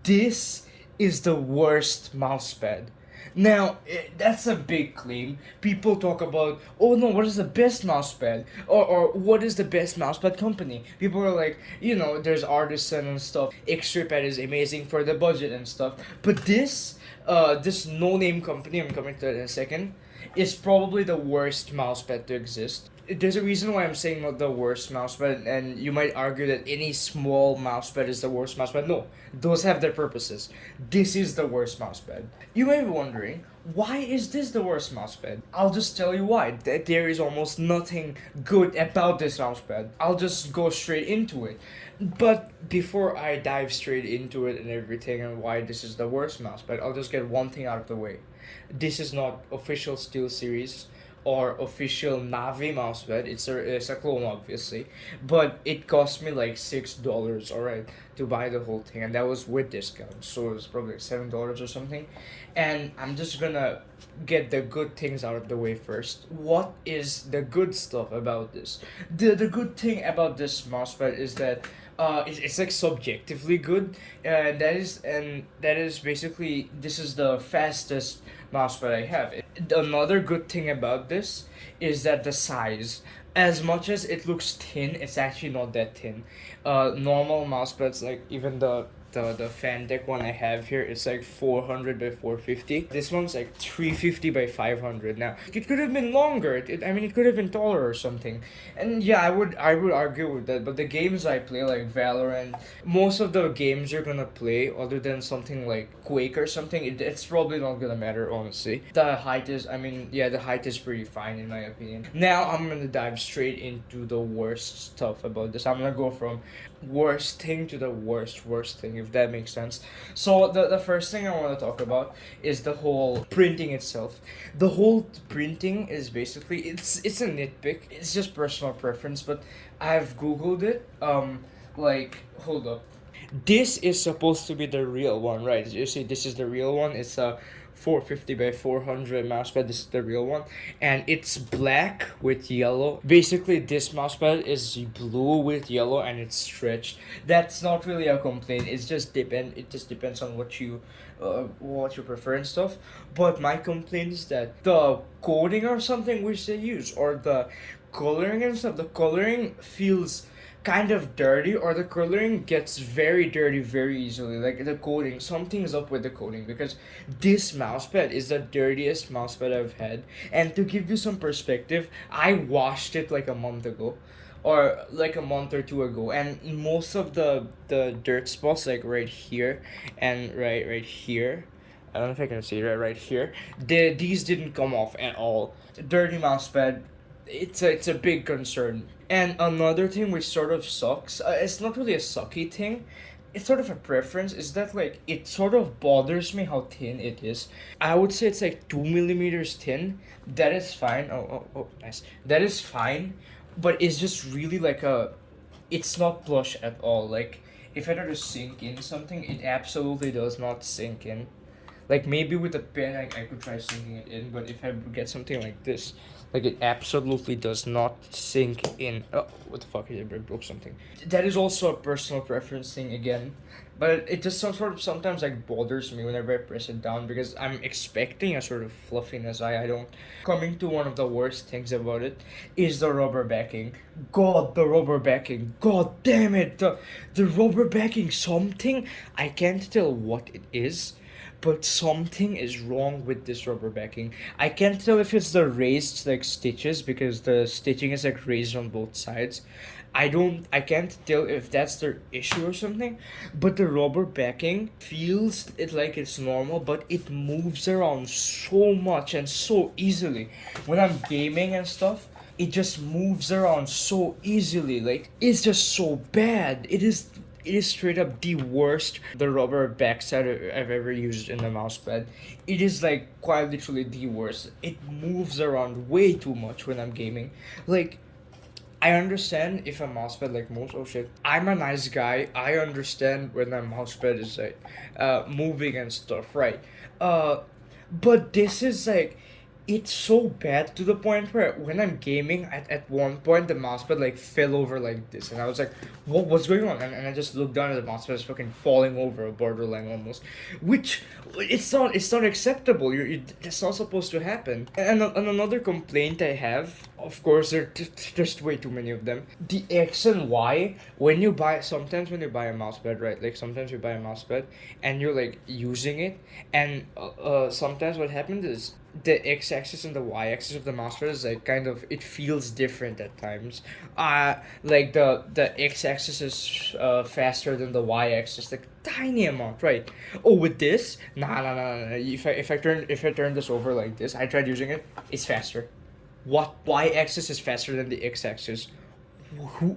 This is the worst mousepad. Now, that's a big claim. People talk about, oh no, what is the best mousepad? Or what is the best mousepad company? People are like, there's Artisan and stuff. Xtrapad is amazing for the budget and stuff. But this no-name company, I'm coming to that in a second, is probably the worst mousepad to exist. There's a reason why I'm saying not the worst mousepad, and you might argue that any small mousepad is the worst mousepad. No, those have their purposes. This is the worst mousepad. You may be wondering, why is this the worst mousepad? I'll just tell you why. That there is almost nothing good about this mousepad. I'll just go straight into it. But before I dive straight into it and everything and why this is the worst mousepad, I'll just get one thing out of the way. This is not official Steel Series or official Navi mousepad. It's a clone, obviously, but it cost me like $6, alright, to buy the whole thing, and that was with discount, so it was probably like $7 or something. And I'm just gonna get the good things out of the way first. What is the good stuff about this? The good thing about this mousepad is that it's like subjectively good. That is basically, this is the fastest mousepad I have. Another good thing about this is that the size. As much as it looks thin, it's actually not that thin. Normal mousepads, like even the Fantech one I have here, it's like 400 by 450. This one's like 350 by 500. Now it could have been longer. I mean, it could have been taller or something. And yeah, I would argue with that. But the games I play, like Valorant, most of the games you're gonna play, other than something like Quake or something, it's probably not gonna matter, honestly. The height is, I mean, yeah, the height is pretty fine in my opinion. Now I'm gonna dive straight into the worst stuff about this. I'm gonna go from worst thing to the worst thing, if that makes sense. So the first thing I want to talk about is the whole printing itself. The whole printing is basically, it's a nitpick. It's just personal preference, but I've googled it. Like, hold up. This is supposed to be the real one, right? You see, this is the real one. It's a 450 by 400 mousepad. This is the real one, and it's black with yellow. Basically, this mousepad is blue with yellow, and it's stretched. That's not really a complaint. It just depends on what you prefer and stuff. But my complaint is that the coating or something which they use, or the coloring and stuff, the coloring feels kind of dirty, or the coloring gets very dirty very easily. Like the coating, something's up with the coating, because this mousepad is the dirtiest mousepad I've had. And to give you some perspective, I washed it like a month ago, or like a month or two ago, and most of the dirt spots, like right here and right here, I don't know if I can see it, right here, these didn't come off at all. Dirty mousepad, it's a big concern. And another thing which sort of sucks, it's not really a sucky thing, it's sort of a preference, is that like it sort of bothers me how thin it is. I would say it's like 2 millimeters thin. That is fine. Oh, nice. That is fine, but it's just really like it's not plush at all. Like if I try to sink in something, it absolutely does not sink in. Like maybe with a pen, I could try sinking it in, but if I get something like this, like it absolutely does not sink in. Oh, what the fuck? I broke something. That is also a personal preference thing again, but it just sort of sometimes like bothers me whenever I press it down, because I'm expecting a sort of fluffiness. I don't. Coming to one of the worst things about it is the rubber backing. God, the rubber backing. God damn it, the rubber backing. Something, I can't tell what it is, but something is wrong with this rubber backing. I can't tell if it's the raised like stitches, because the stitching is like raised on both sides. I can't tell if that's the issue or something, but the rubber backing feels it like it's normal, but it moves around so much and so easily. When I'm gaming and stuff, it just moves around so easily. Like it's just so bad. It is straight up the worst the rubber backside I've ever used in a mousepad. It is like quite literally the worst. It moves around way too much when I'm gaming. Like, I understand if a mousepad like moves. Oh shit! I'm a nice guy. I understand when a mousepad is like moving and stuff, right? But this is like, it's so bad to the point where when I'm gaming, at one point the mousepad like fell over like this, and I was like, what's going on? And I just looked down at the mousepad, it's fucking falling over, a borderline almost, which it's not acceptable. That's not supposed to happen. And another complaint I have, of course, there's way too many of them. The X and Y, when you buy, sometimes when you buy a mousepad, right? Like sometimes you buy a mousepad and you're like using it, and sometimes what happens is the x-axis and the y-axis of the mousepad is like kind of, it feels different at times. Like the x-axis is faster than the y-axis, like tiny amount, right? Oh, with this, nah. If I turn this over like this, I tried using it, it's faster. What y-axis is faster than the x-axis? Who,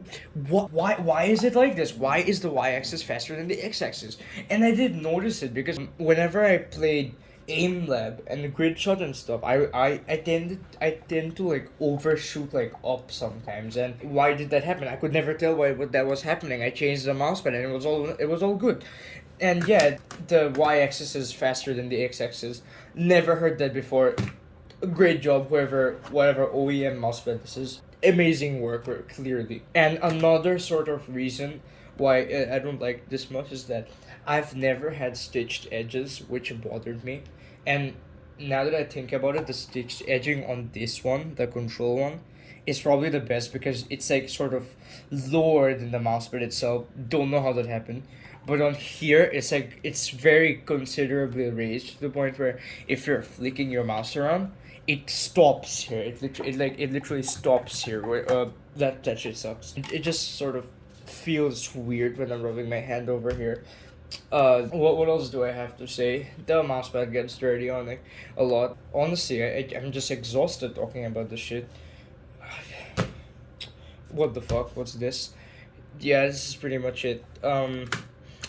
what, why is it like this? Why is the y-axis faster than the x-axis? And I did notice it because whenever I played aim lab and the grid shot and stuff, I tend to like overshoot like up sometimes. And why did that happen? I could never tell why what that was happening. I changed the mousepad and it was all good. And yeah, the y-axis is faster than the x-axis. Never heard that before. Great job, whatever OEM mousepad this is. Amazing work, clearly. And another sort of reason why I don't like this much is that I've never had stitched edges, which bothered me. And now that I think about it, the stitched edging on this one, the control one, is probably the best because it's like sort of lower than the mousepad itself. Don't know how that happened. But on here, it's like it's very considerably raised to the point where if you're flicking your mouse around, it stops here. It literally stops here. That shit sucks. It just sort of feels weird when I'm rubbing my hand over here. What else do I have to say? The mousepad gets dirty on it a lot. Honestly, I'm just exhausted talking about this shit. What the fuck? What's this? Yeah, this is pretty much it.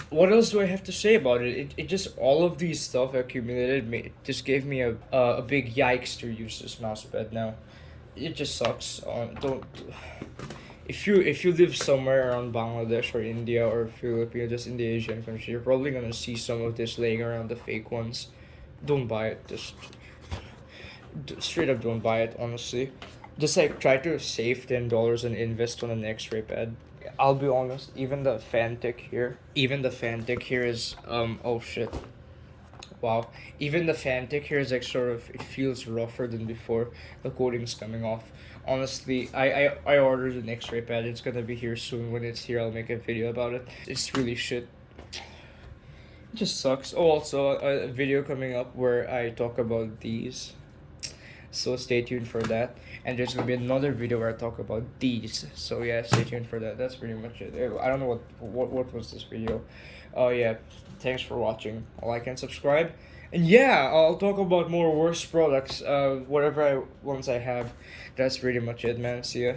What else do I have to say about it? It just, all of these stuff accumulated me, just gave me a big yikes to use this mousepad now. It just sucks. Don't, if you live somewhere around Bangladesh or India or Philippines, just in the Asian country, you're probably gonna see some of this laying around, the fake ones. Don't buy it. Just straight up don't buy it. Honestly, just like try to save $10 and invest on an X-ray pad. I'll be honest. Even the fan tick here is oh shit. Wow. Even the fan tick here is like sort of, it feels rougher than before. The coating's coming off. Honestly, I ordered an X-ray pad. It's gonna be here soon. When it's here, I'll make a video about it. It's really shit. It just sucks. Oh, also a video coming up where I talk about these. So stay tuned for that. And there's gonna be another video where I talk about these. So yeah, stay tuned for that. That's pretty much it. I don't know what was this video. Oh yeah, thanks for watching. Like and subscribe. And yeah, I'll talk about more worse products. Whatever I once I have. That's pretty much it, man. See ya.